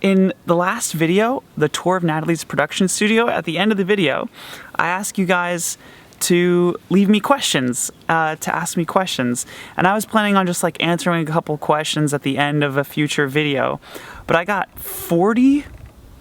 in the last video, the tour of Natalie's production studio, at the end of the video, I asked you guys to leave me questions, to ask me questions. And I was planning on just like answering a couple questions at the end of a future video. But I got 40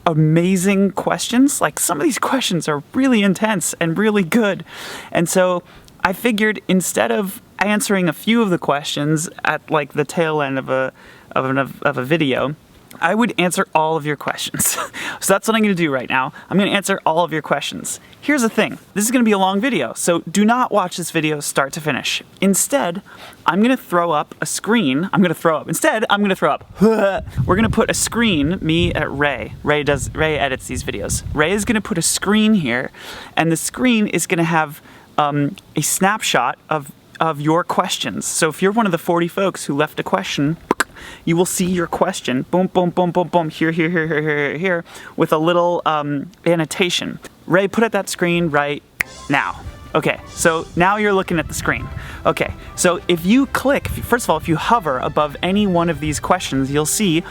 amazing questions. Like, some of these questions are really intense and really good. And so I figured, instead of answering a few of the questions at like the tail end of a video, I would answer all of your questions. So that's what I'm going to do right now. I'm going to answer all of your questions. Here's the thing. This is going to be a long video, so do not watch this video start to finish. Instead, I'm going to throw up a screen. Instead, I'm going to throw up. We're going to put a screen, me at Ray. Ray edits these videos. Ray is going to put a screen here, and the screen is going to have a snapshot of your questions. So if you're one of the 40 folks who left a question, you will see your question, boom, boom, boom, boom, boom, here, with a little annotation. Ray, put up that screen right now. Okay, so now you're looking at the screen. Okay, so if you click, first of all, if you hover above any one of these questions, you'll see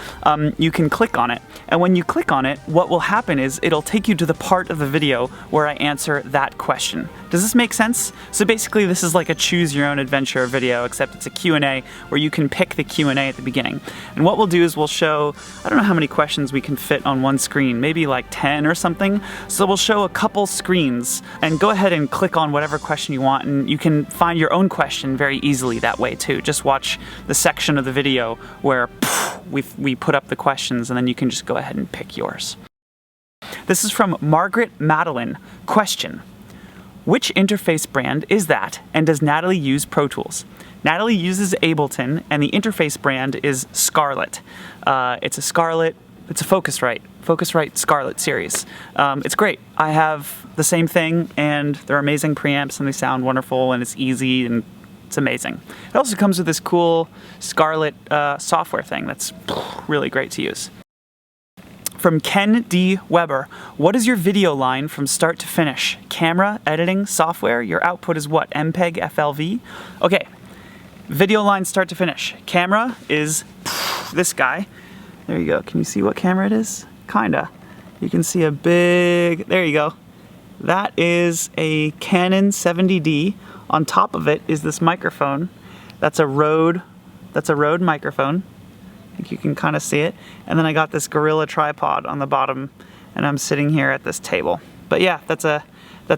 you can click on it. And when you click on it, what will happen is it'll take you to the part of the video where I answer that question. Does this make sense? So basically, this is like a choose your own adventure video, except it's a Q&A where you can pick the Q&A at the beginning. And what we'll do is we'll show, I don't know how many questions we can fit on one screen, maybe like 10 or something. So we'll show a couple screens, and go ahead and click on whatever question you want, and you can find your own question very easily that way too. Just watch the section of the video where we put up the questions, and then you can just go ahead and pick yours. This is from Margaret Madeline. Question: which interface brand is that, and does Natalie use Pro Tools? Natalie uses Ableton, and the interface brand is Scarlett. It's a Focusrite Scarlett series. It's great. I have the same thing, and they're amazing preamps, and they sound wonderful, and it's easy, and it's amazing. It also comes with this cool Scarlett software thing that's really great to use. From Ken D. Weber: what is your video line from start to finish? Camera, editing, software? Your output is what? MPEG, FLV? Okay, video line start to finish. Camera is this guy. There you go. Can you see what camera it is? Kinda. You can see a big, there you go. That is a Canon 70D. On top of it is this microphone. That's a Rode microphone. I think you can kind of see it. And then I got this Gorilla tripod on the bottom, and I'm sitting here at this table. But yeah, that's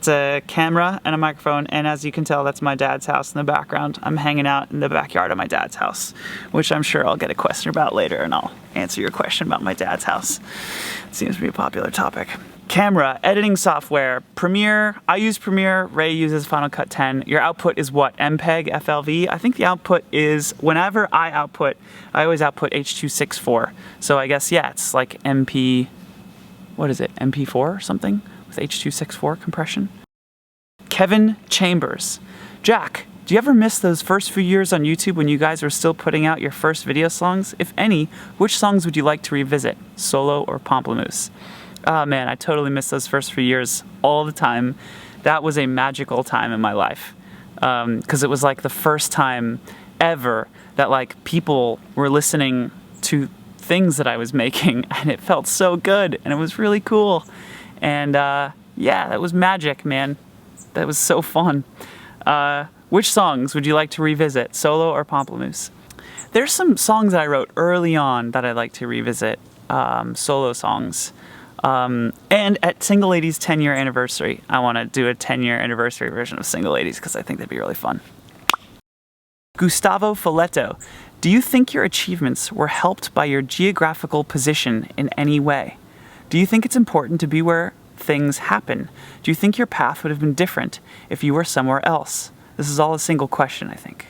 a camera and a microphone, and as you can tell, that's my dad's house in the background. I'm hanging out in the backyard of my dad's house, which I'm sure I'll get a question about later, and I'll answer your question about my dad's house. It seems to be a popular topic. Camera, editing software, Premiere. I use Premiere, Ray uses Final Cut 10. Your output is what? MPEG, FLV? I think the output is, whenever I always output H.264. So I guess, yeah, it's like MP4 or something? With H.264 compression. Kevin Chambers: Jack, do you ever miss those first few years on YouTube when you guys were still putting out your first video songs? If any, which songs would you like to revisit? Solo or Pomplamoose? Oh man, I totally miss those first few years all the time. That was a magical time in my life. Because it was like the first time ever that like people were listening to things that I was making, and it felt so good, and it was really cool. And yeah, that was magic, man. That was so fun. Which songs would you like to revisit, Solo or Pomplamoose? There's some songs that I wrote early on that I'd like to revisit, solo songs. And at Single Ladies' 10-year anniversary, I want to do a 10-year anniversary version of Single Ladies because I think that'd be really fun. Gustavo Foletto: do you think your achievements were helped by your geographical position in any way? Do you think it's important to be where things happen? Do you think your path would have been different if you were somewhere else? This is all a single question, I think.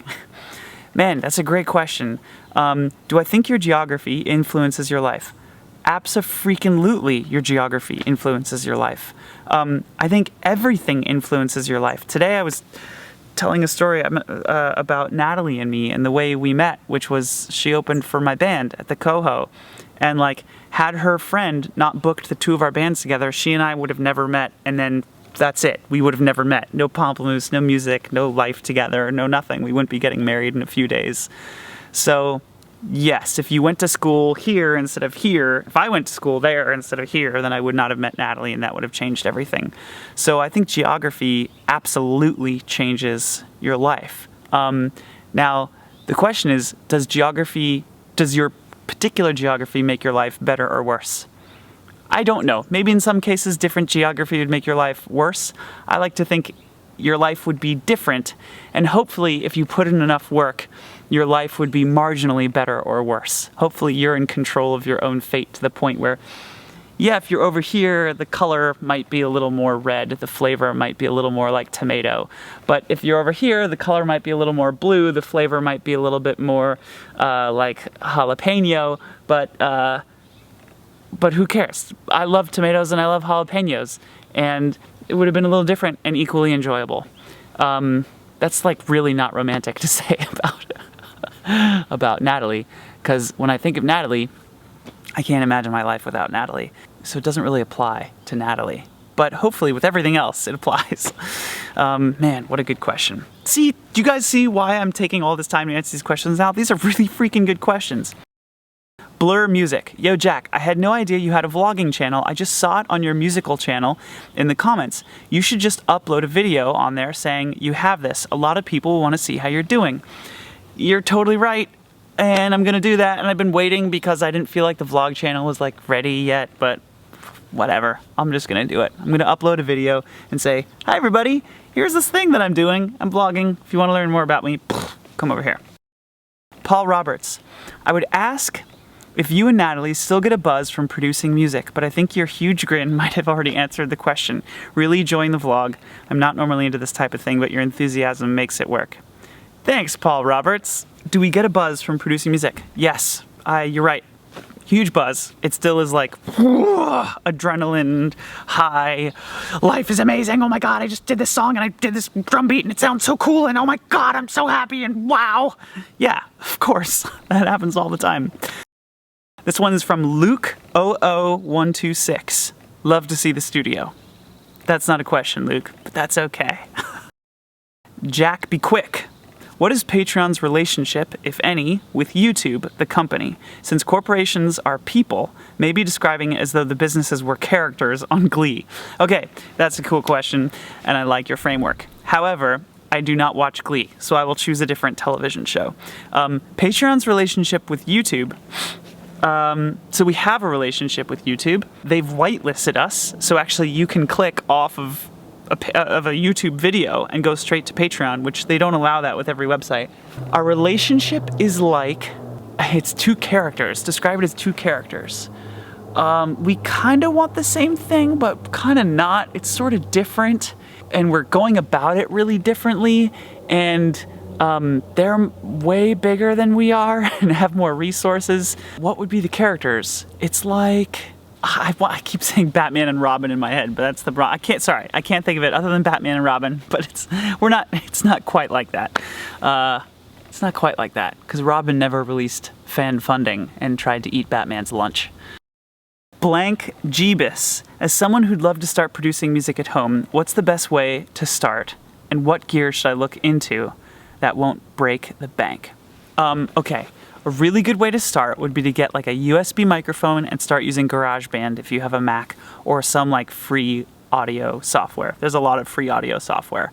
Man, that's a great question. Do I think your geography influences your life? Abso-freaking-lutely, your geography influences your life. I think everything influences your life. Today I was telling a story about Natalie and me and the way we met, which was she opened for my band at the Coho. And like, had her friend not booked the two of our bands together, she and I would have never met, and then that's it. We would have never met. No Pomplamoose, no music, no life together, no nothing. We wouldn't be getting married in a few days. So yes, if you went to school here instead of here, if I went to school there instead of here, then I would not have met Natalie, and that would have changed everything. So I think geography absolutely changes your life. Now, the question is, does your particular geography make your life better or worse? I don't know. Maybe in some cases, different geography would make your life worse. I like to think your life would be different, and hopefully, if you put in enough work, your life would be marginally better or worse. Hopefully, you're in control of your own fate to the point where, yeah, if you're over here, the color might be a little more red, the flavor might be a little more like tomato. But if you're over here, the color might be a little more blue, the flavor might be a little bit more like jalapeno, but who cares? I love tomatoes and I love jalapenos, and it would have been a little different and equally enjoyable. That's like really not romantic to say about Natalie, because when I think of Natalie, I can't imagine my life without Natalie. So it doesn't really apply to Natalie. But hopefully with everything else, it applies. Man, what a good question. See, do you guys see why I'm taking all this time to answer these questions now? These are really freaking good questions. Blur Music. Yo, Jack, I had no idea you had a vlogging channel. I just saw it on your musical channel in the comments. You should just upload a video on there saying you have this. A lot of people want to see how you're doing. You're totally right. And I'm gonna do that, and I've been waiting because I didn't feel like the vlog channel was like ready yet, but whatever. I'm just gonna do it. I'm gonna upload a video and say, hi everybody, here's this thing that I'm doing. I'm vlogging. If you wanna learn more about me, come over here. Paul Roberts. I would ask if you and Natalie still get a buzz from producing music, but I think your huge grin might have already answered the question. Really enjoying the vlog. I'm not normally into this type of thing, but your enthusiasm makes it work. Thanks, Paul Roberts. Do we get a buzz from producing music? Yes, you're right. Huge buzz. It still is like adrenaline high. Life is amazing. Oh my God, I just did this song and I did this drum beat and it sounds so cool and oh my God, I'm so happy and wow. Yeah, of course. That happens all the time. This one is from Luke00126. Love to see the studio. That's not a question, Luke, but that's okay. Jack Be Quick. What is Patreon's relationship, if any, with YouTube, the company? Since corporations are people, maybe describing it as though the businesses were characters on Glee. Okay, that's a cool question, and I like your framework. However, I do not watch Glee, so I will choose a different television show. Patreon's relationship with YouTube. So we have a relationship with YouTube. They've whitelisted us, so actually you can click off of a YouTube video and go straight to Patreon, which they don't allow that with every website. Our relationship is like, it's two characters. Describe it as two characters. We kind of want the same thing, but kind of not. It's sort of different, and we're going about it really differently, and they're way bigger than we are and have more resources. What would be the characters? It's like, I keep saying Batman and Robin in my head, but that's the I can't think of it other than Batman and Robin, but it's not quite like that. It's not quite like that, because Robin never released fan funding and tried to eat Batman's lunch. Blank Jeebus. As someone who'd love to start producing music at home, what's the best way to start? And what gear should I look into that won't break the bank? Okay. A really good way to start would be to get like a USB microphone and start using GarageBand if you have a Mac, or some like free audio software. There's a lot of free audio software.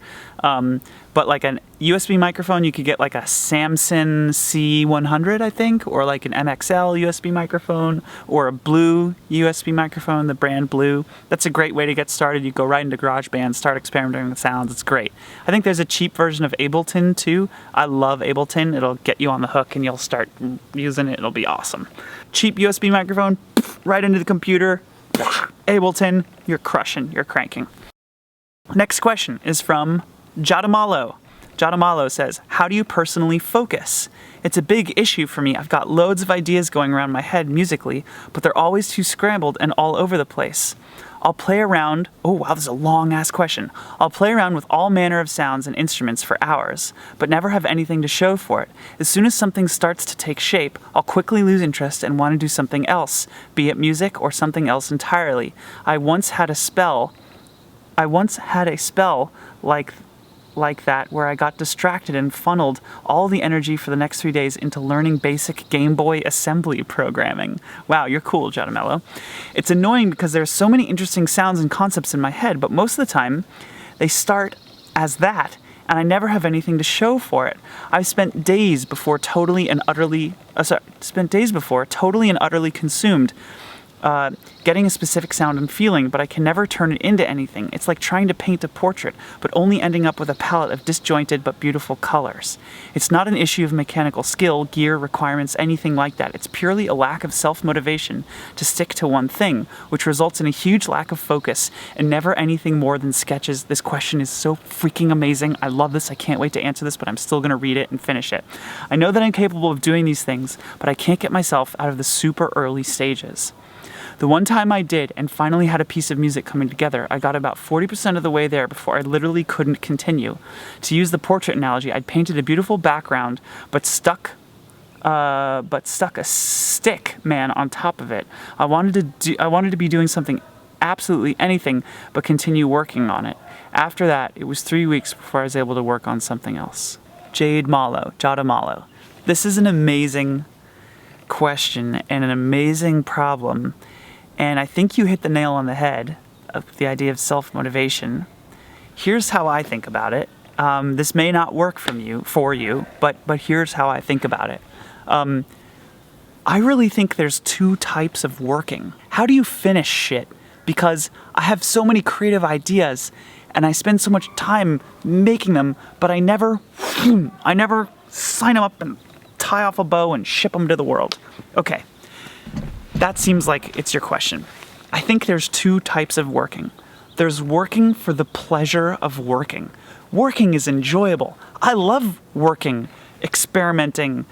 But like a USB microphone, you could get like a Samson C100, I think, or like an MXL USB microphone, or a Blue USB microphone, the brand Blue. That's a great way to get started. You go right into GarageBand, start experimenting with sounds. It's great. I think there's a cheap version of Ableton too. I love Ableton. It'll get you on the hook and you'll start using it. It'll be awesome. Cheap USB microphone, right into the computer. Ableton, you're crushing, you're cranking. Next question is from Jadamalo. Jadamalo says, how do you personally focus? It's a big issue for me. I've got loads of ideas going around my head musically, but they're always too scrambled and all over the place. I'll play around, oh wow, this is a long ass question. I'll play around with all manner of sounds and instruments for hours, but never have anything to show for it. As soon as something starts to take shape, I'll quickly lose interest and want to do something else, be it music or something else entirely. I once had a spell like like that where I got distracted and funneled all the energy for the next 3 days into learning basic Game Boy assembly programming. Wow, you're cool, Giadamello. It's annoying because there's so many interesting sounds and concepts in my head, but most of the time they start as that, and I never have anything to show for it. I've spent days before totally and utterly consumed getting a specific sound and feeling, but I can never turn it into anything. It's like trying to paint a portrait, but only ending up with a palette of disjointed but beautiful colors. It's not an issue of mechanical skill, gear, requirements, anything like that. It's purely a lack of self-motivation to stick to one thing, which results in a huge lack of focus and never anything more than sketches. This question is so freaking amazing. I love this. I can't wait to answer this, but I'm still going to read it and finish it. I know that I'm capable of doing these things, but I can't get myself out of the super early stages. The one time I did and finally had a piece of music coming together, I got about 40% of the way there before I literally couldn't continue. To use the portrait analogy, I'd painted a beautiful background, but stuck a stick man on top of it. I wanted to be doing something, absolutely anything, but continue working on it. After that, it was 3 weeks before I was able to work on something else. Giadamello. This is an amazing question and an amazing problem. And I think you hit the nail on the head of the idea of self-motivation. Here's how I think about it. This may not work for you, but here's how I think about it. I really think there's two types of working. How do you finish shit? Because I have so many creative ideas and I spend so much time making them, but I never sign them up and tie off a bow and ship them to the world. Okay. That seems like it's your question. I think there's two types of working. There's working for the pleasure of working. Working is enjoyable. I love working, experimenting,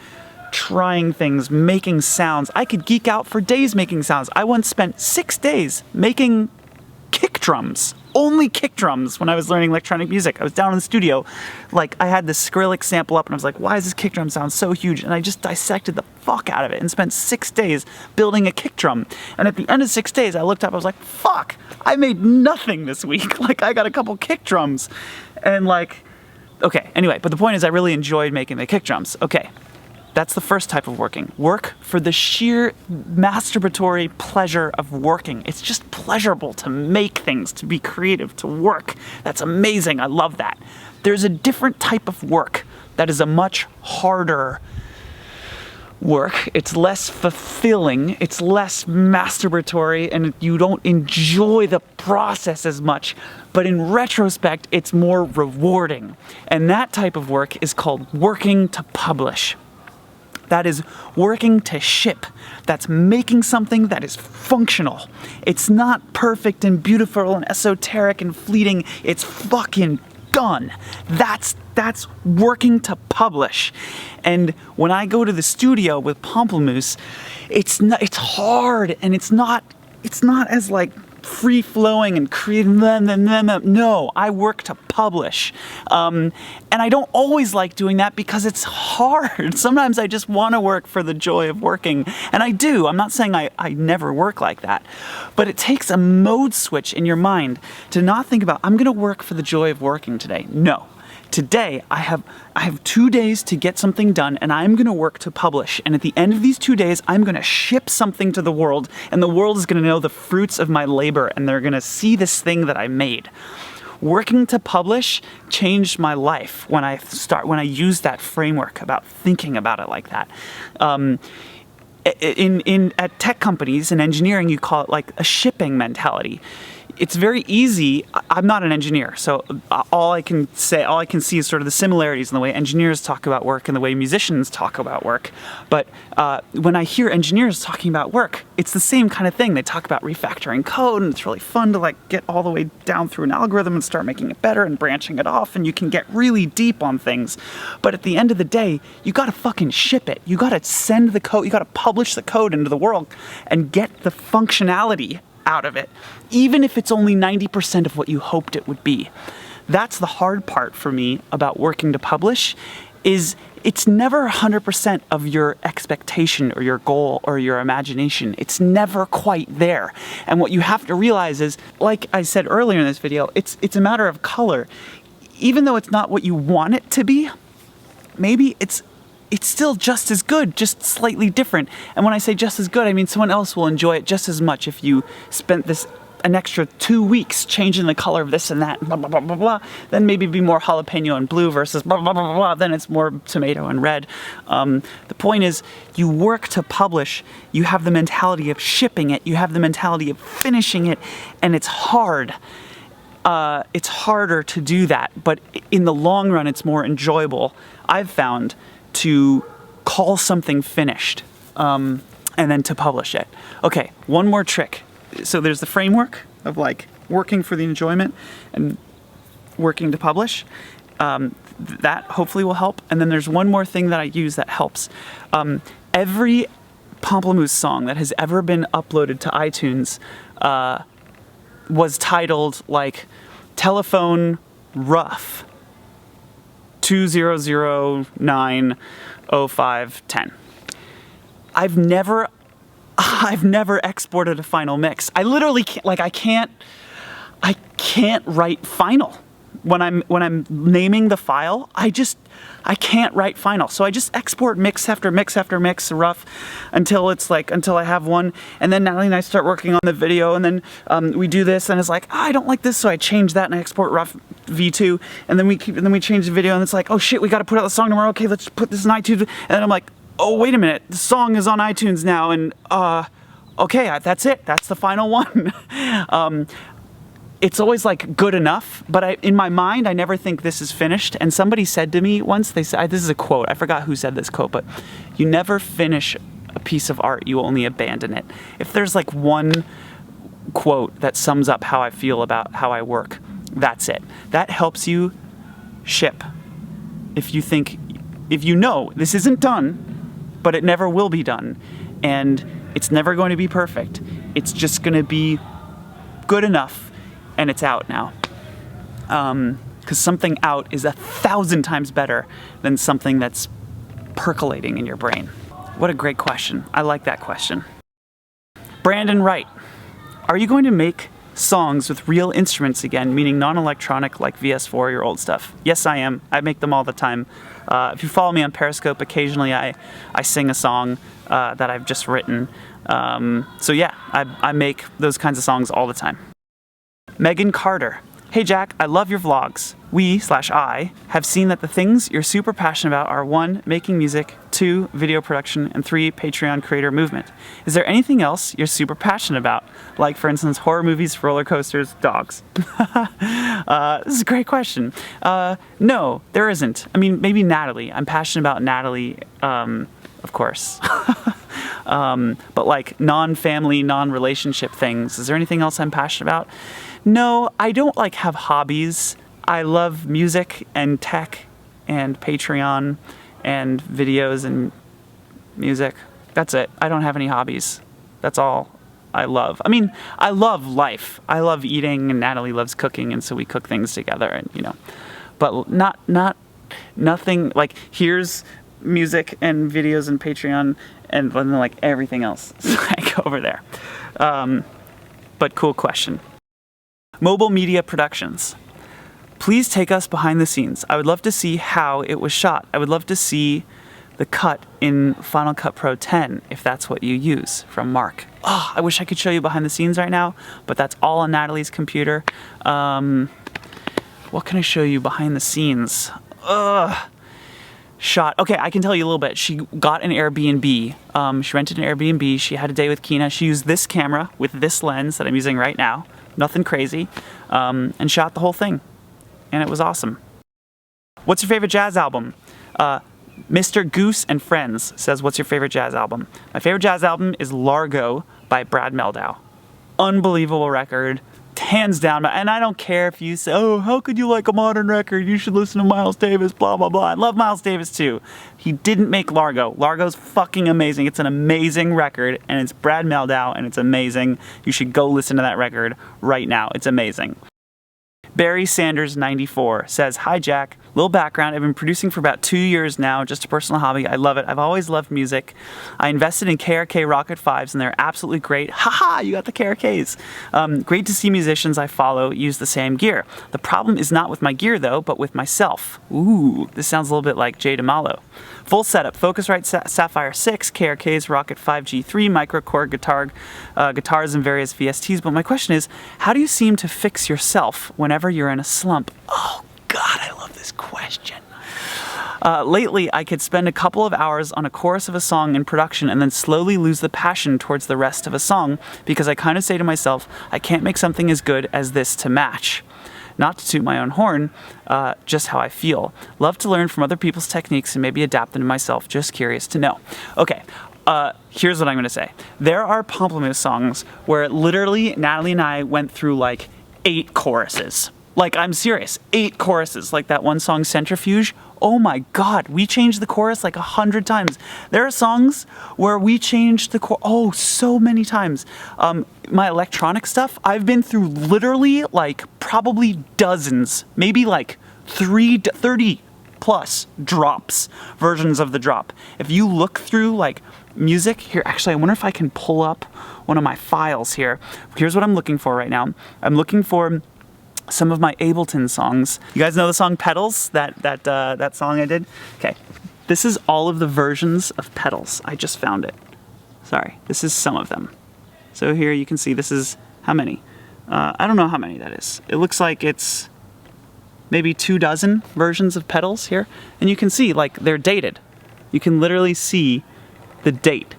trying things, making sounds. I could geek out for days making sounds. I once spent 6 days making kick drums. Only kick drums when I was learning electronic music. I was down in the studio, like I had this Skrillex sample up and I was like, why does this kick drum sound so huge? And I just dissected the fuck out of it and spent 6 days building a kick drum. And at the end of 6 days, I looked up, I was like, fuck, I made nothing this week. Like I got a couple kick drums and okay, anyway, but the point is I really enjoyed making the kick drums. Okay. That's the first type of working. Work for the sheer masturbatory pleasure of working. It's just pleasurable to make things, to be creative, to work. That's amazing. I love that. There's a different type of work that is a much harder work. It's less fulfilling. It's less masturbatory, and you don't enjoy the process as much. But in retrospect, it's more rewarding. And that type of work is called working to publish. That is working to ship. That's making something that is functional. It's not perfect and beautiful and esoteric and fleeting. It's fucking done. That's working to publish. And when I go to the studio with Pomplamoose, it's hard and it's not as free-flowing and creative. No, I work to publish. And I don't always like doing that because it's hard. Sometimes I just want to work for the joy of working. And I do. I'm not saying I never work like that. But it takes a mode switch in your mind to not think about, I'm going to work for the joy of working today. No. Today, I have 2 days to get something done, and I'm going to work to publish. And at the end of these 2 days, I'm going to ship something to the world, and the world is going to know the fruits of my labor, and they're going to see this thing that I made. Working to publish changed my life when I used that framework about thinking about it like that. At tech companies in engineering, you call it like a shipping mentality. It's very easy. I'm not an engineer, so all I can see is sort of the similarities in the way engineers talk about work and the way musicians talk about work. But when I hear engineers talking about work, it's the same kind of thing. They talk about refactoring code, and it's really fun to get all the way down through an algorithm and start making it better and branching it off, and you can get really deep on things. But at the end of the day, you gotta fucking ship it. You gotta send the code, you gotta publish the code into the world and get the functionality out of it, even if it's only 90% of what you hoped it would be. That's the hard part for me about working to publish, is it's never 100% of your expectation or your goal or your imagination. It's never quite there. And what you have to realize is, like I said earlier in this video, it's a matter of color. even though it's not what you want it to be, maybe it's still just as good, just slightly different. And when I say just as good, I mean someone else will enjoy it just as much if you spent an extra 2 weeks changing the color of this and that, blah, blah, blah, blah, blah. Then maybe it'd be more jalapeno and blue versus blah, blah, blah, blah, blah. Then it's more tomato and red. The point is, you work to publish, you have the mentality of shipping it, you have the mentality of finishing it, and it's hard. It's harder to do that, but in the long run, it's more enjoyable, I've found, to call something finished and then to publish it. Okay, one more trick. So there's the framework of like working for the enjoyment and working to publish. That hopefully will help. And then there's one more thing that I use that helps. Every Pomplamoose song that has ever been uploaded to iTunes was titled like Telephone Rough 20090510. I've never exported a final mix. I literally can't, like I can't write final. When I'm naming the file, I can't write final. So I just export mix after mix after mix rough until I have one. And then Natalie and I start working on the video, and then we do this, and it's like, I don't like this, so I change that and I export rough V2, and then we change the video, and it's like, oh shit, we got to put out the song tomorrow. Okay, let's put this in iTunes. And then I'm like, oh wait a minute, the song is on iTunes now, and okay, that's it. That's the final one. It's always like good enough, but in my mind, I never think this is finished. And somebody said to me once, they said, this is a quote, I forgot who said this quote, but you never finish a piece of art, you only abandon it. If there's like one quote that sums up how I feel about how I work, that's it. That helps you ship. If you know this isn't done, but it never will be done, and it's never going to be perfect, it's just going to be good enough, and it's out now. Because something out is 1,000 times better than something that's percolating in your brain. What a great question. I like that question. Brandon Wright, are you going to make songs with real instruments again, meaning non-electronic like VS4, your old stuff? Yes, I am. I make them all the time. If you follow me on Periscope, occasionally I sing a song that I've just written. So yeah, I make those kinds of songs all the time. Megan Carter. Hey Jack, I love your vlogs. I have seen that the things you're super passionate about are 1, making music, 2, video production, and 3, Patreon creator movement. Is there anything else you're super passionate about? Like, for instance, horror movies, roller coasters, dogs. This is a great question. No, there isn't. I mean, maybe Natalie. I'm passionate about Natalie, of course. But like non-family, non-relationship things. Is there anything else I'm passionate about? No, I don't like have hobbies. I love music and tech and Patreon and videos and music. That's it. I don't have any hobbies. That's all I love. I mean, I love life. I love eating, and Natalie loves cooking, and so we cook things together, and but nothing like here's music and videos and Patreon and then like everything else like over there. But cool question. Mobile Media Productions. Please take us behind the scenes. I would love to see how it was shot. I would love to see the cut in Final Cut Pro 10, if that's what you use, from Mark. Oh, I wish I could show you behind the scenes right now, but that's all on Natalie's computer. What can I show you behind the scenes? Shot. Okay, I can tell you a little bit. She got an Airbnb. She rented an Airbnb. She had a day with Kina. She used this camera with this lens that I'm using right now. Nothing crazy. And shot the whole thing. And it was awesome. What's your favorite jazz album? Mr. Goose and Friends says, what's your favorite jazz album? My favorite jazz album is Largo by Brad Mehldau. Unbelievable record. Hands down. And I don't care if you say, oh, how could you like a modern record? You should listen to Miles Davis, blah, blah, blah. I love Miles Davis too. He didn't make Largo. Largo's fucking amazing. It's an amazing record, and it's Brad Mehldau, and it's amazing. You should go listen to that record right now. It's amazing. Barry Sanders 94 says, "Hi Jack, little background, I've been producing for about 2 years now, just a personal hobby. I love it. I've always loved music. I invested in KRK Rocket 5s and they're absolutely great." Haha, you got the KRKs. Great to see musicians I follow use the same gear. The problem is not with my gear though, but with myself. Ooh, this sounds a little bit like Jay DeMalo. Full setup, Focusrite Sapphire 6, KRKs, Rocket 5 G3, microKORG guitars and various VSTs. But my question is, how do you seem to fix yourself whenever you're in a slump? Oh God, I love this question. Lately, I could spend a couple of hours on a chorus of a song in production and then slowly lose the passion towards the rest of a song because I kind of say to myself, I can't make something as good as this to match. Not to toot my own horn, just how I feel. Love to learn from other people's techniques and maybe adapt them to myself. Just curious to know. Okay, here's what I'm gonna say. There are Pamplemousse songs where literally Natalie and I went through like 8 choruses. Like, I'm serious, 8 choruses. Like that one song, Centrifuge. Oh my God, we changed the chorus like 100 times. There are songs where we changed the chorus, so many times. My electronic stuff, I've been through literally like probably dozens, maybe like 30 plus drops, versions of the drop. If you look through like music, here, actually, I wonder if I can pull up one of my files here. Here's what I'm looking for right now. I'm looking for some of my Ableton songs. You guys know the song Petals? That song I did? Okay, this is all of the versions of Petals. I just found it. Sorry, this is some of them. So here you can see this is how many? I don't know how many that is. It looks like it's maybe 24 versions of Petals here. And you can see like they're dated. You can literally see the date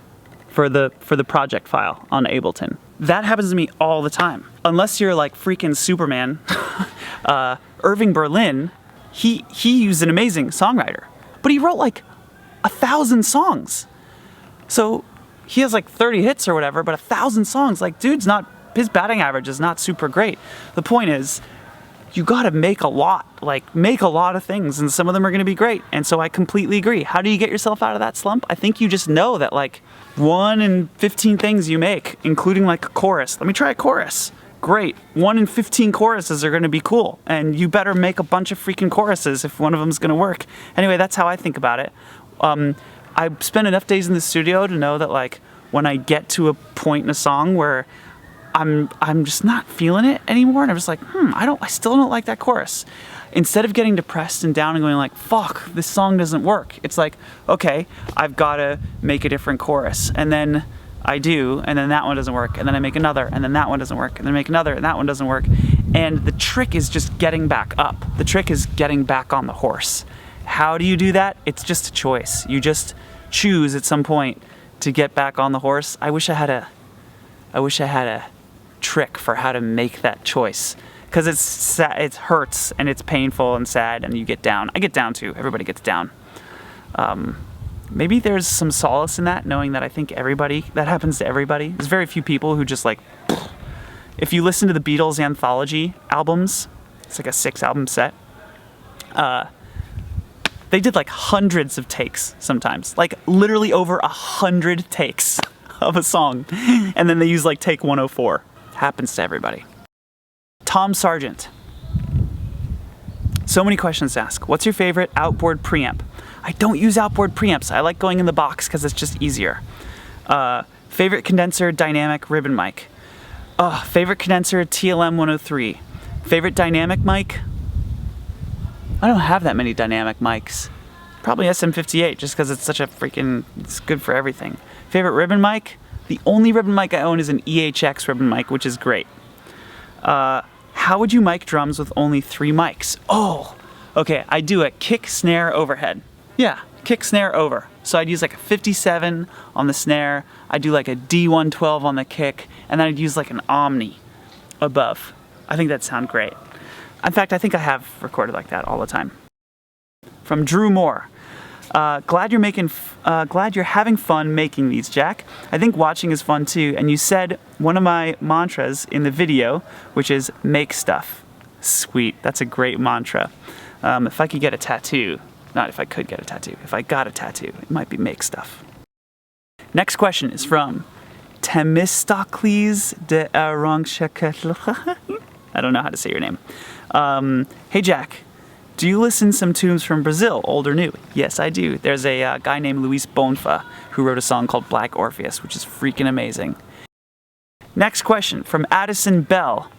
for the project file on Ableton. That happens to me all the time. Unless you're like freaking Superman. Irving Berlin, he used an amazing songwriter, but he wrote like 1,000 songs. So he has like 30 hits or whatever, but 1,000 songs, like dude's not, his batting average is not super great. The point is, you gotta make a lot of things, and some of them are gonna be great. And so I completely agree. How do you get yourself out of that slump? I think you just know that like 1 in 15 things you make, including like a chorus. Let me try a chorus. Great. 1 in 15 choruses are gonna be cool. And you better make a bunch of freaking choruses if one of them's gonna work. Anyway, that's how I think about it. I spend enough days in the studio to know that like when I get to a point in a song where I'm just not feeling it anymore, and I'm just like, I still don't like that chorus. Instead of getting depressed and down and going like, fuck, this song doesn't work, it's like, okay, I've gotta make a different chorus. And then I do, and then that one doesn't work, and then I make another, and then that one doesn't work, and then I make another, and that one doesn't work. And the trick is just getting back up. The trick is getting back on the horse. How do you do that? It's just a choice. You just choose at some point to get back on the horse. I wish I had a trick for how to make that choice, because it's sad, it hurts and it's painful and sad, and you get down. I get down too. Everybody gets down. Maybe there's some solace in that, knowing that I think that happens to everybody. There's very few people who just like, if you listen to the Beatles anthology albums, it's like a 6-album set. They did like hundreds of takes sometimes, like literally over 100 takes of a song, and then they use like take 104. Happens to everybody. Tom Sargent. So many questions to ask. What's your favorite outboard preamp? I don't use outboard preamps. I like going in the box because it's just easier. Favorite condenser, dynamic, ribbon mic. Favorite condenser, TLM 103. Favorite dynamic mic? I don't have that many dynamic mics. Probably SM58, just because it's such a it's good for everything. Favorite ribbon mic? The only ribbon mic I own is an EHX ribbon mic, which is great. How would you mic drums with only 3 mics? Oh, okay, I do a kick, snare, overhead. Yeah, kick, snare, over. So I'd use like a 57 on the snare, I'd do like a D112 on the kick, and then I'd use like an Omni above. I think that'd sound great. In fact, I think I have recorded like that all the time. From Drew Moore. Glad you're having fun making these, Jack. I think watching is fun too, and you said one of my mantras in the video, which is make stuff. Sweet, that's a great mantra. If I could get a tattoo, not if I could get a tattoo, if I got a tattoo, it might be make stuff. Next question is from Temistocles de Arongshakatl. I don't know how to say your name. Hey Jack, do you listen some tunes from Brazil, old or new? Yes, I do. There's a guy named Luis Bonfa who wrote a song called Black Orpheus, which is freaking amazing. Next question from Addison Bell.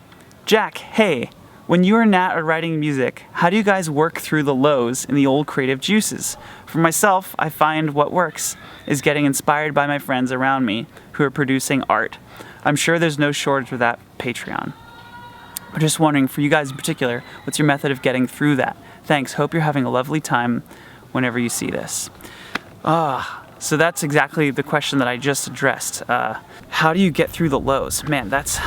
Jack, hey, when you and Nat are writing music, how do you guys work through the lows in the old creative juices? For myself, I find what works is getting inspired by my friends around me who are producing art. I'm sure there's no shortage of that Patreon. But just wondering, for you guys in particular, what's your method of getting through that? Thanks, hope you're having a lovely time whenever you see this. So that's exactly the question that I just addressed. How do you get through the lows? Man, that's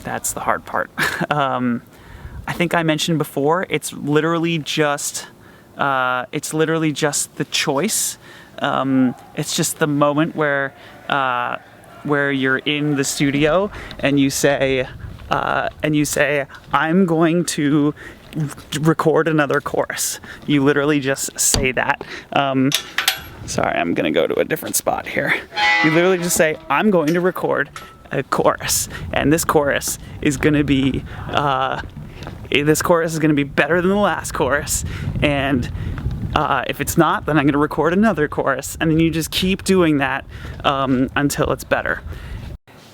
the hard part. I think I mentioned before, it's literally just the choice. It's just the moment where you're in the studio and you say, I'm going to record another chorus. You literally just say that. Sorry, I'm gonna go to a different spot here. You literally just say, I'm going to record a chorus, and this chorus is gonna be better than the last chorus, and if it's not, then I'm gonna record another chorus, and then you just keep doing that until it's better.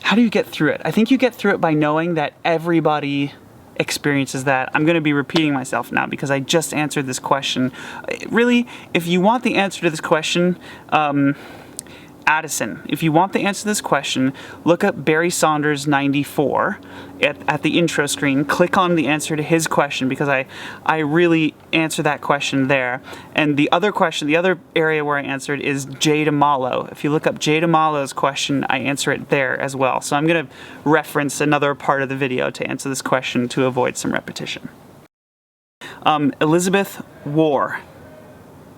How do you get through it? I think you get through it by knowing that everybody experiences that. I'm going to be repeating myself now because I just answered this question. Really, if you want the answer to this question, Addison, if you want the answer to this question, look up Barry Saunders 94 at the intro screen. Click on the answer to his question because I really answer that question there. And the other question, the other area where I answered is Jay D'Amalo. If you look up Jay D'Amalo's question, I answer it there as well. So I'm going to reference another part of the video to answer this question to avoid some repetition. Elizabeth War.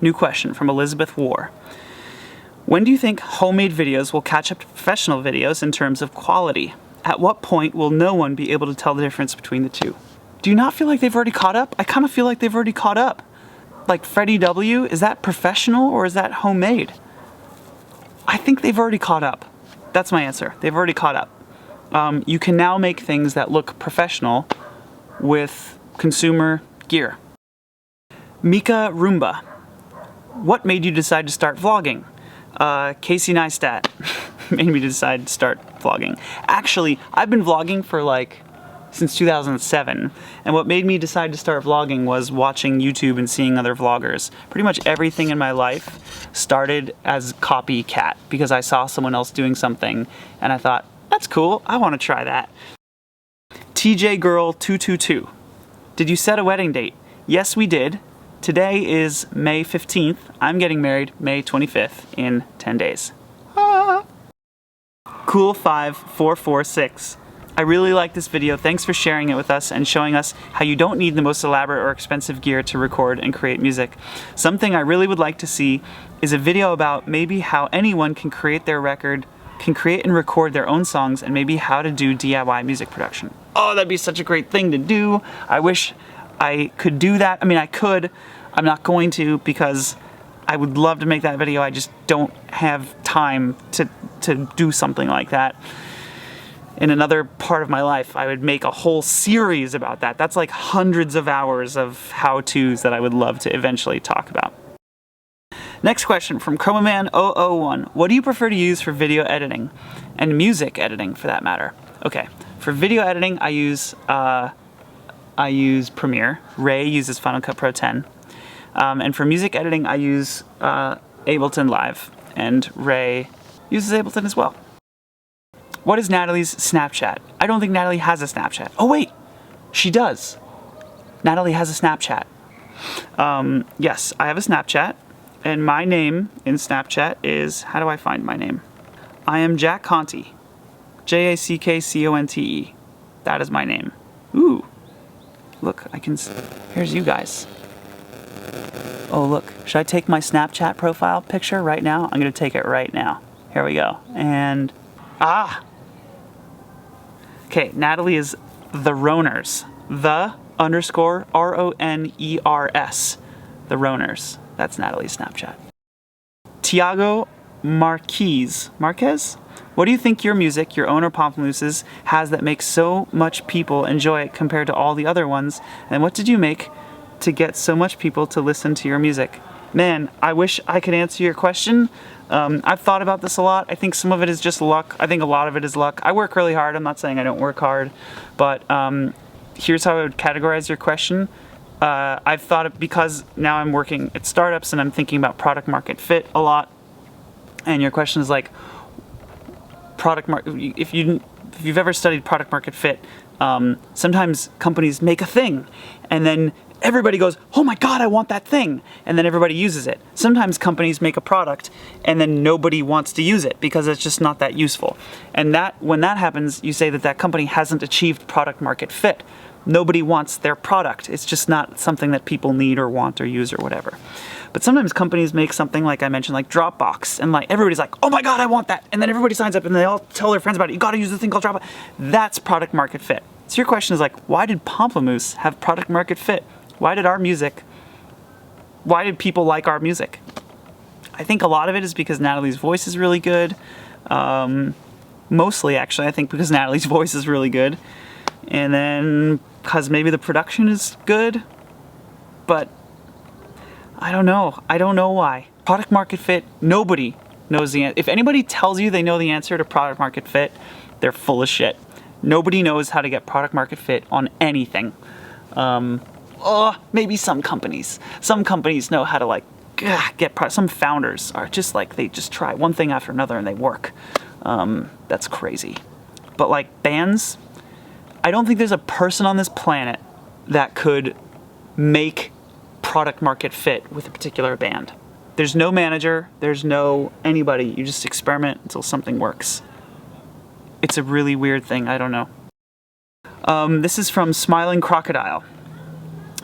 New question from Elizabeth War. When do you think homemade videos will catch up to professional videos in terms of quality? At what point will no one be able to tell the difference between the two? Do you not feel like they've already caught up? I kind of feel like they've already caught up. Like Freddie W, is that professional or is that homemade? I think they've already caught up. That's my answer. They've already caught up. You can now make things that look professional with consumer gear. Mika Roomba. What made you decide to start vlogging? Casey Neistat made me decide to start vlogging. Actually, I've been vlogging for since 2007, and what made me decide to start vlogging was watching YouTube and seeing other vloggers. Pretty much everything in my life started as copycat because I saw someone else doing something and I thought, that's cool, I want to try that. TJ Girl 222. Did you set a wedding date? Yes, we did. Today is May 15th. I'm getting married May 25th in 10 days. Cool5446. I really like this video. Thanks for sharing it with us and showing us how you don't need the most elaborate or expensive gear to record and create music. Something I really would like to see is a video about maybe how anyone can create and record their own songs and maybe how to do DIY music production. Oh, that'd be such a great thing to do. I wish I could do that. I mean, I could. I'm not going to because I would love to make that video. I just don't have time to do something like that. In another part of my life, I would make a whole series about that. That's like hundreds of hours of how-tos that I would love to eventually talk about. Next question from Chromaman001. What do you prefer to use for video editing? And music editing, for that matter. Okay, for video editing, I use Premiere. Ray uses Final Cut Pro 10. And for music editing, I use Ableton Live. And Ray uses Ableton as well. What is Natalie's Snapchat? I don't think Natalie has a Snapchat. Oh wait, she does. Natalie has a Snapchat. Yes, I have a Snapchat. And my name in Snapchat is, how do I find my name? I am Jack Conte. Jackconte. That is my name. Ooh. Look, here's you guys. Oh, look, should I take my Snapchat profile picture right now? I'm gonna take it right now. Here we go, and, Okay, Natalie is The Roners. _RONERS. The Roners. That's Natalie's Snapchat. Tiago Marquez? What do you think your music, your own or Pomplamooses, has that makes so much people enjoy it compared to all the other ones? And what did you make to get so much people to listen to your music? Man, I wish I could answer your question. I've thought about this a lot. I think some of it is just luck. I think a lot of it is luck. I work really hard. I'm not saying I don't work hard, but here's how I would categorize your question. I've thought it because now I'm working at startups and I'm thinking about product market fit a lot. And your question is like, if you've ever studied product market fit, sometimes companies make a thing and then everybody goes, oh my God, I want that thing. And then everybody uses it. Sometimes companies make a product and then nobody wants to use it because it's just not that useful. And when that happens, you say that that company hasn't achieved product market fit. Nobody wants their product. It's just not something that people need or want or use or whatever. But sometimes companies make something like I mentioned, like Dropbox, and like everybody's like, oh my God, I want that. And then everybody signs up and they all tell their friends about it. You got to use this thing called Dropbox. That's product market fit. So your question is like, why did Pomplamoose have product market fit? Why did people like our music? I think a lot of it is because Natalie's voice is really good. Mostly, actually, I think because Natalie's voice is really good. And then because maybe the production is good. But I don't know. I don't know why. Product market fit, nobody knows the answer. If anybody tells you they know the answer to product market fit, they're full of shit. Nobody knows how to get product market fit on anything. Maybe some companies. Some companies know how to like some founders are just like, they just try one thing after another and they work. That's crazy. But like bands, I don't think there's a person on this planet that could make product market fit with a particular band. There's no manager, there's no anybody. You just experiment until something works. It's a really weird thing, I don't know. This is from Smiling Crocodile.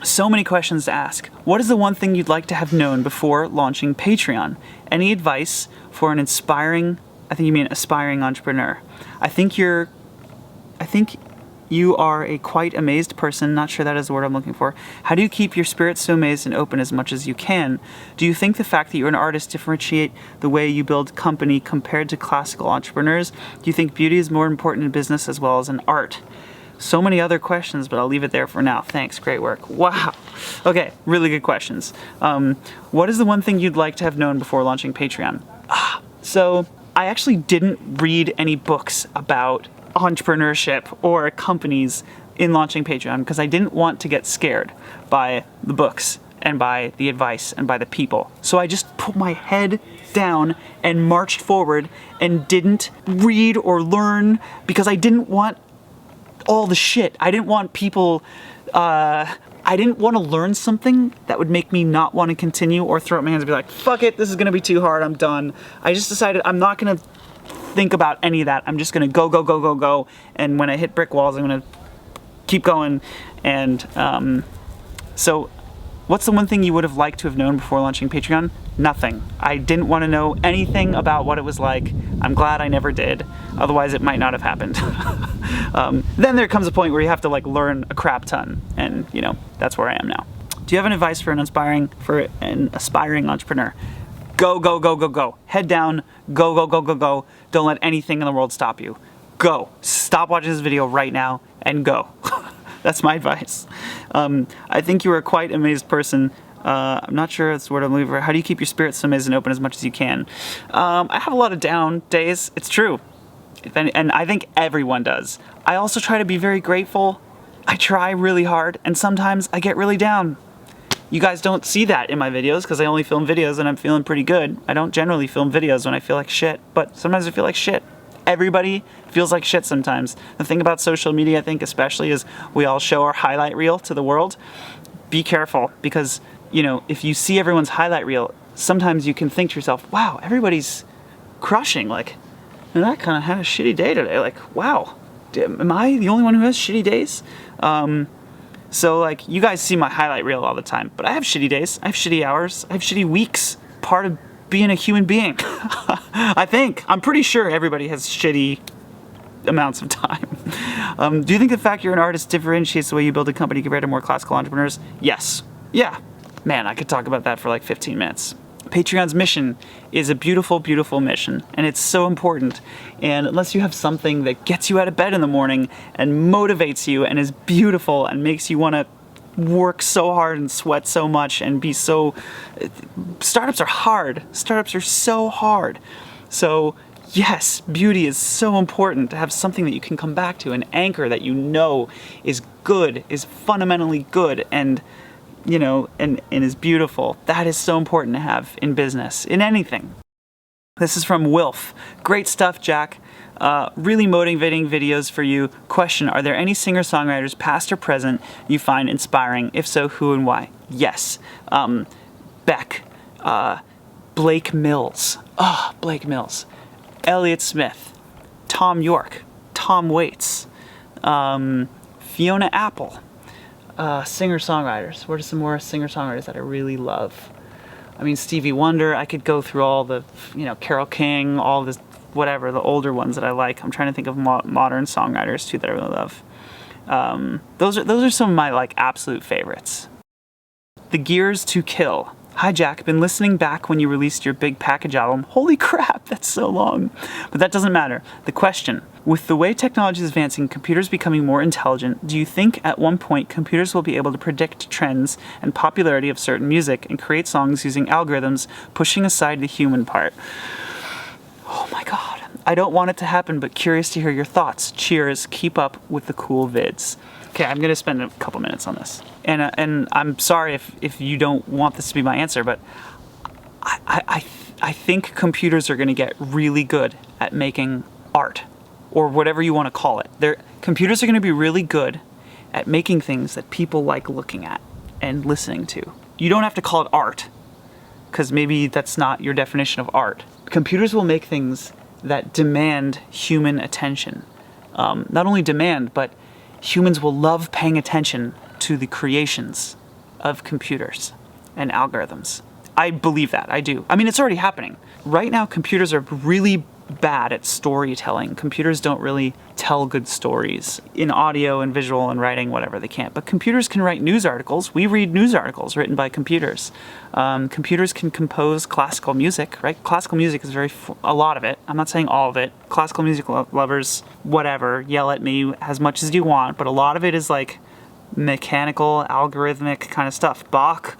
So many questions to ask. What is the one thing you'd like to have known before launching Patreon? Any advice for an aspiring entrepreneur? I think you are a quite amazed person. Not sure that is the word I'm looking for. How do you keep your spirit so amazed and open as much as you can? Do you think the fact that you're an artist differentiate the way you build company compared to classical entrepreneurs? Do you think beauty is more important in business as well as in art? So many other questions, but I'll leave it there for now. Thanks, great work. Wow. Okay, really good questions. What is the one thing you'd like to have known before launching Patreon? So I actually didn't read any books about entrepreneurship or companies in launching Patreon because I didn't want to get scared by the books and by the advice and by the people. So I just put my head down and marched forward and didn't read or learn because I didn't want all the shit. I didn't want people, I didn't want to learn something that would make me not want to continue or throw up my hands and be like, fuck it, this is going to be too hard, I'm done. I just decided I'm not going to think about any of that. I'm just going to go. And when I hit brick walls, I'm going to keep going. And so what's the one thing you would have liked to have known before launching Patreon? Nothing. I didn't want to know anything about what it was like. I'm glad I never did. Otherwise, it might not have happened. Then there comes a point where you have to like learn a crap ton. And, you know, that's where I am now. Do you have an advice for an aspiring entrepreneur? Go. Head down, go. Don't let anything in the world stop you. Go. Stop watching this video right now and go. That's my advice. I think you are a quite amazed person. I'm not sure that's the word I'm looking for. How do you keep your spirit so amazed and open as much as you can? I have a lot of down days. It's true. And I think everyone does. I also try to be very grateful. I try really hard, and sometimes I get really down. You guys don't see that in my videos because I only film videos and I'm feeling pretty good. I don't generally film videos when I feel like shit, but sometimes I feel like shit. Everybody feels like shit sometimes. The thing about social media, I think especially, is we all show our highlight reel to the world. Be careful because, you know, if you see everyone's highlight reel, sometimes you can think to yourself, wow, everybody's crushing. Like, and I kind of had a shitty day today. Like, wow, am I the only one who has shitty days? So like, you guys see my highlight reel all the time, but I have shitty days. I have shitty hours. I have shitty weeks. Part of being a human being. I'm pretty sure everybody has shitty amounts of time. Do you think the fact you're an artist differentiates the way you build a company compared to more classical entrepreneurs? Yes. Yeah. Man, I could talk about that for like 15 minutes. Patreon's mission is a beautiful, beautiful mission, and it's so important. And unless you have something that gets you out of bed in the morning and motivates you and is beautiful and makes you want to work so hard and sweat so much and be so... Startups are hard. Startups are so hard. So yes, beauty is so important, to have something that you can come back to, an anchor that you know is good, is fundamentally good, and you know, and is beautiful. That is so important to have in business, in anything. This is from Wilf. Great stuff, Jack. Really motivating videos for you. Question, are there any singer-songwriters, past or present, you find inspiring? If so, who and why? Yes. Beck. Blake Mills. Blake Mills. Elliott Smith. Tom York. Tom Waits. Fiona Apple. Singer-songwriters. What are some more singer-songwriters that I really love? I mean, Stevie Wonder. I could go through all the, you know, Carole King, all this, whatever, the older ones that I like. I'm trying to think of modern songwriters too that I really love. Those are some of my like absolute favorites. The Gears to Kill. Hi Jack, been listening back when you released your Big Package album. Holy crap, that's so long. But that doesn't matter. The question, with the way technology is advancing, computers becoming more intelligent, do you think at one point computers will be able to predict trends and popularity of certain music and create songs using algorithms, pushing aside the human part? Oh my god. I don't want it to happen, but curious to hear your thoughts. Cheers, keep up with the cool vids. Okay, I'm gonna spend a couple minutes on this. And I'm sorry if you don't want this to be my answer, but I think computers are gonna get really good at making art, or whatever you wanna call it. Computers are gonna be really good at making things that people like looking at and listening to. You don't have to call it art, because maybe that's not your definition of art. Computers will make things that demand human attention. Not only demand, but humans will love paying attention to the creations of computers and algorithms. I believe that, I do. I mean, it's already happening. Right now, computers are really bad at storytelling. Computers don't really tell good stories in audio and visual and writing, whatever, they can't. But computers can write news articles. We read news articles written by computers. Computers can compose classical music, right? Classical music is a lot of it. I'm not saying all of it. Classical music lovers, whatever, yell at me as much as you want, but a lot of it is like mechanical, algorithmic kind of stuff. Bach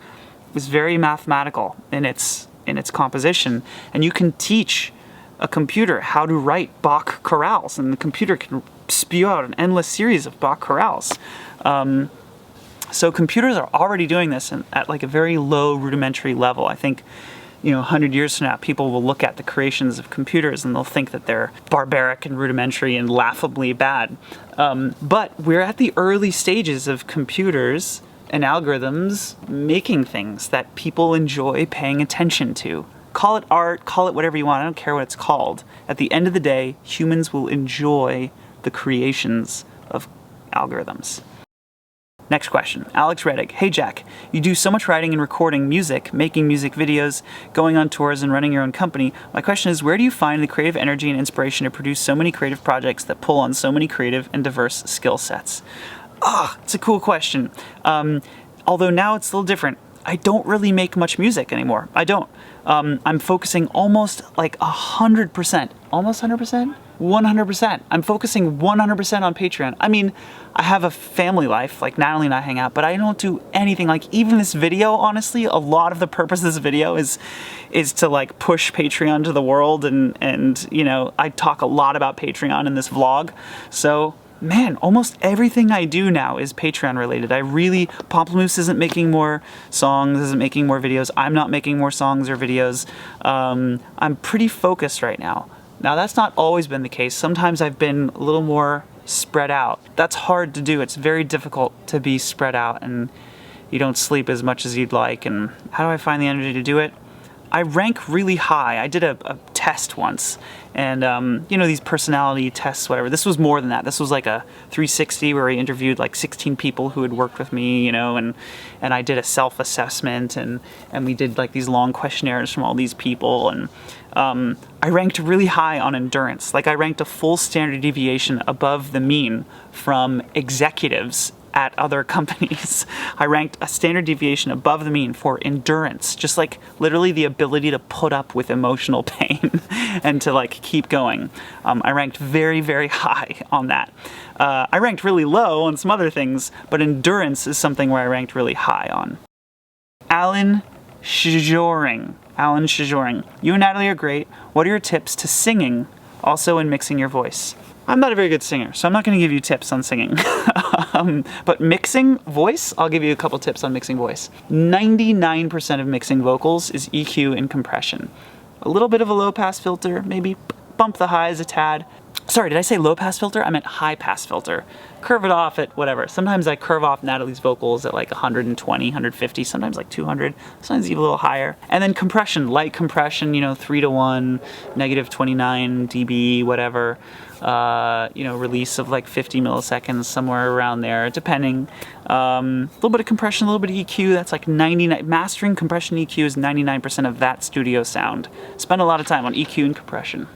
was very mathematical in its composition, and you can teach a computer how to write Bach chorales, and the computer can spew out an endless series of Bach chorales. So computers are already doing this at like a very low rudimentary level. I think, you know, 100 years from now, people will look at the creations of computers and they'll think that they're barbaric and rudimentary and laughably bad. But we're at the early stages of computers and algorithms making things that people enjoy paying attention to. Call it art, call it whatever you want, I don't care what it's called. At the end of the day, humans will enjoy the creations of algorithms. Next question, Alex Reddick. Hey Jack, you do so much writing and recording music, making music videos, going on tours and running your own company. My question is, where do you find the creative energy and inspiration to produce so many creative projects that pull on so many creative and diverse skill sets? It's a cool question. Although now it's a little different. I don't really make much music anymore. I don't. I'm focusing almost like 100%. Almost 100%? 100%. I'm focusing 100% on Patreon. I mean, I have a family life, like Natalie and I hang out, but I don't do anything. Like even this video, honestly, a lot of the purpose of this video is to like push Patreon to the world, and you know, I talk a lot about Patreon in this vlog. So man, almost everything I do now is Patreon related. Pomplamoose isn't making more songs, isn't making more videos. I'm not making more songs or videos. I'm pretty focused right now. Now that's not always been the case. Sometimes I've been a little more spread out. That's hard to do. It's very difficult to be spread out and you don't sleep as much as you'd like. And how do I find the energy to do it? I rank really high. I did a test once, and you know, these personality tests, whatever. This was more than that. This was like a 360 where I interviewed like 16 people who had worked with me, you know, and I did a self-assessment, and we did like these long questionnaires from all these people, and I ranked really high on endurance. Like I ranked a full standard deviation above the mean from executives at other companies. I ranked a standard deviation above the mean for endurance, just like literally the ability to put up with emotional pain and to like keep going. I ranked very, very high on that. I ranked really low on some other things, but endurance is something where I ranked really high on. Alan Sjoring. You and Natalie are great. What are your tips to singing, also in mixing your voice? I'm not a very good singer, so I'm not going to give you tips on singing. But mixing voice, I'll give you a couple tips on mixing voice. 99% of mixing vocals is EQ and compression. A little bit of a low pass filter, maybe bump the highs a tad. Sorry, did I say low pass filter? I meant high pass filter. Curve it off at whatever. Sometimes I curve off Natalie's vocals at like 120, 150, sometimes like 200, sometimes even a little higher. And then compression, light compression, 3:1, negative 29 dB, whatever. Release of like 50 milliseconds, somewhere around there, depending. A little bit of compression, a little bit of EQ, that's like 99, mastering compression EQ is 99% of that studio sound. Spend a lot of time on EQ and compression.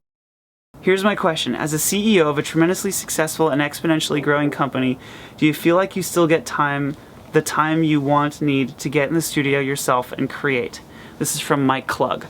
Here's my question. As a CEO of a tremendously successful and exponentially growing company, do you feel like you still get the time you need to get in the studio yourself and create? This is from Mike Klug.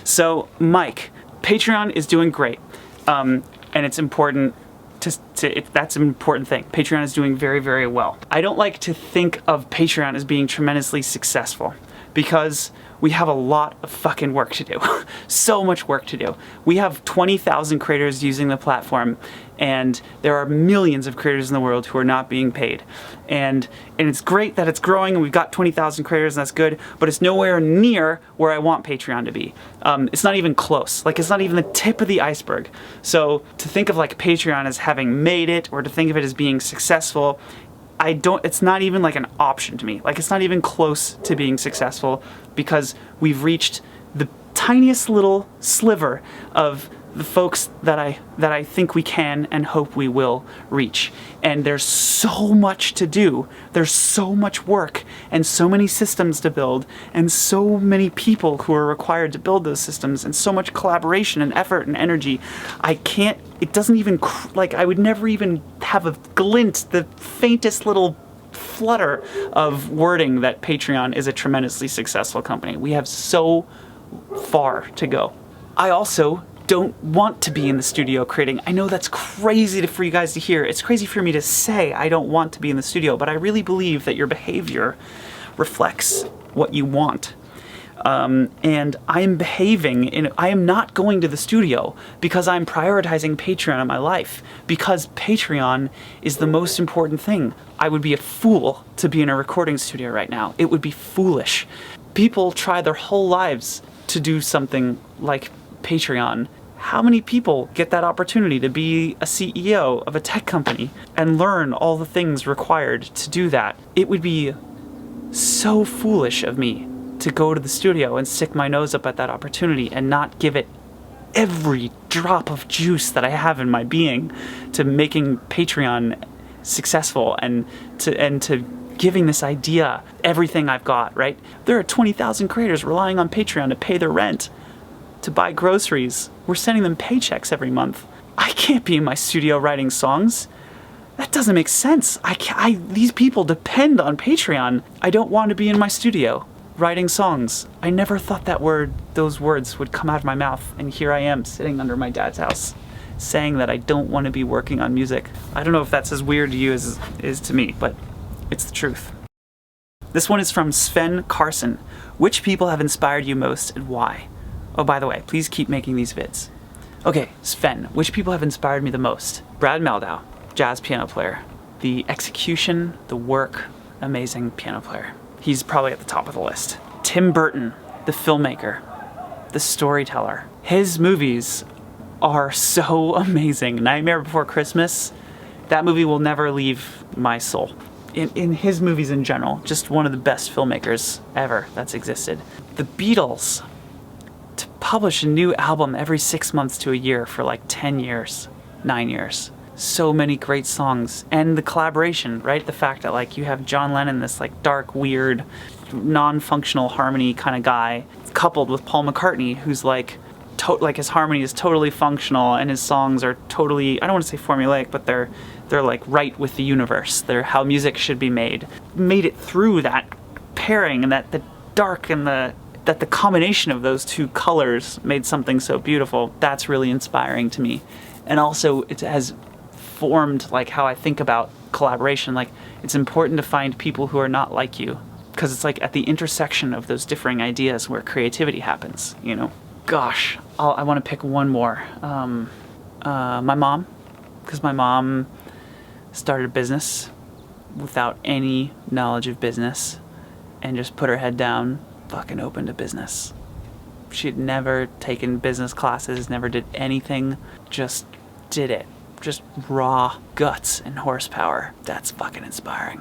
So, Mike, Patreon is doing great. And it's important that's an important thing. Patreon is doing very, very well. I don't like to think of Patreon as being tremendously successful because we have a lot of fucking work to do. So much work to do. We have 20,000 creators using the platform, and there are millions of creators in the world who are not being paid. And it's great that it's growing and we've got 20,000 creators and that's good, but it's nowhere near where I want Patreon to be. It's not even close. Like, it's not even the tip of the iceberg. So to think of like Patreon as having made it, or to think of it as being successful, it's not even like an option to me. Like, it's not even close to being successful because we've reached the tiniest little sliver of the folks that I think we can and hope we will reach. And there's so much to do. There's so much work and so many systems to build and so many people who are required to build those systems and so much collaboration and effort and energy. It doesn't even, I would never even have a glint, the faintest little flutter of wording that Patreon is a tremendously successful company. We have so far to go. I also don't want to be in the studio creating. I know that's crazy for you guys to hear. It's crazy for me to say I don't want to be in the studio, but I really believe that your behavior reflects what you want. And I am not going to the studio because I'm prioritizing Patreon in my life, because Patreon is the most important thing. I would be a fool to be in a recording studio right now. It would be foolish. People try their whole lives to do something like Patreon. How many people get that opportunity to be a CEO of a tech company and learn all the things required to do that? It would be so foolish of me to go to the studio and stick my nose up at that opportunity and not give it every drop of juice that I have in my being to making Patreon successful and to giving this idea everything I've got, right? There are 20,000 creators relying on Patreon to pay their rent, to buy groceries. We're sending them paychecks every month. I can't be in my studio writing songs. That doesn't make sense. These people depend on Patreon. I don't want to be in my studio writing songs. I never thought those words would come out of my mouth, and here I am sitting under my dad's house saying that I don't want to be working on music. I don't know if that's as weird to you as it is to me, but it's the truth. This one is from Sven Carson. Which people have inspired you most and why? Oh, by the way, please keep making these vids. Okay, Sven, which people have inspired me the most? Brad Meldau, jazz piano player. The execution, the work, amazing piano player. He's probably at the top of the list. Tim Burton, the filmmaker, the storyteller. His movies are so amazing. Nightmare Before Christmas, that movie will never leave my soul. In his movies in general, just one of the best filmmakers ever that's existed. The Beatles, to publish a new album every 6 months to a year for like 10 years, 9 years. So many great songs. And the collaboration, right? The fact that like you have John Lennon, this like dark, weird, non-functional harmony kind of guy, coupled with Paul McCartney, who's like like his harmony is totally functional, and his songs are totally, I don't want to say formulaic, but they're like right with the universe. They're how music should be made. Made it through that pairing, and that the dark and that the combination of those two colors made something so beautiful. That's really inspiring to me. And also it has formed like how I think about collaboration. Like, it's important to find people who are not like you, because it's like at the intersection of those differing ideas where creativity happens, you know? Gosh, I want to pick one more. My mom, because my mom started a business without any knowledge of business and just put her head down, fucking opened a business. She'd never taken business classes, never did anything, just did it. Just raw guts and horsepower. That's fucking inspiring.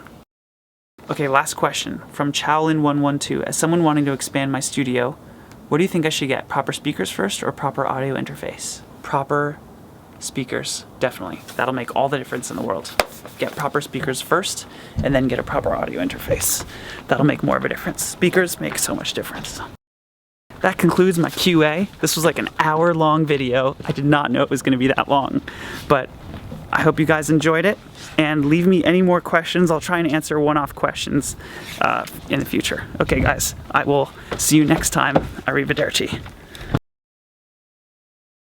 Okay, last question from Chowlin112. As someone wanting to expand my studio, what do you think I should get? Proper speakers first or proper audio interface? Proper speakers, definitely. That'll make all the difference in the world. Get proper speakers first, and then get a proper audio interface. That'll make more of a difference. Speakers make so much difference. That concludes my QA. This was like an hour-long video. I did not know it was going to be that long, but I hope you guys enjoyed it, and leave me any more questions. I'll try and answer one-off questions in the future. Okay, guys, I will see you next time. Arrivederci.